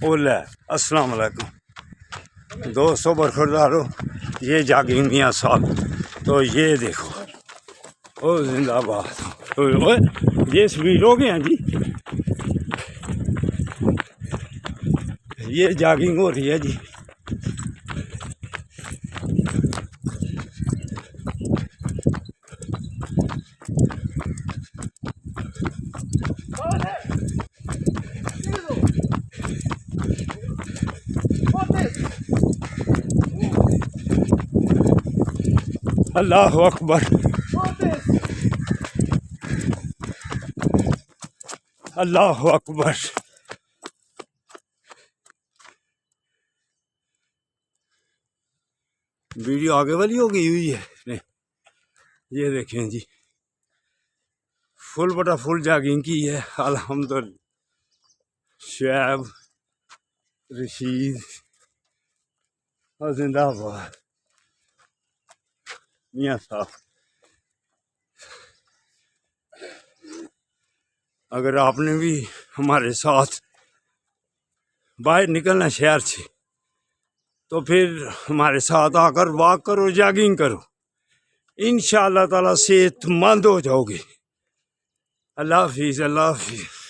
ओला अस्सलाम वालेकुम दोस्तों बरखुरदारों, ये जागिंग मियाँ साहब। तो ये देखो ओ जिंदाबाद। ओए ये स्पीड हो गया जी, ये जॉगिंग हो रही है जी। अल्लाह अकबर, अल्लाह अकबर। वीडियो आगे वाली हो गई हुई है नहीं, ये देखें जी, फुल बटा फुल जॉगिंग की है अल्हम्दुलिल्लाह। शैब रशीद और जिंदाबाद मियाँ साहब। अगर आपने भी हमारे साथ बाहर निकलना शहर से, तो फिर हमारे साथ आकर वॉक करो, जॉगिंग करो, इंशाअल्लाह ताला सेहतमंद हो जाओगे। अल्लाह हाफिज़, अल्लाह हाफिज़।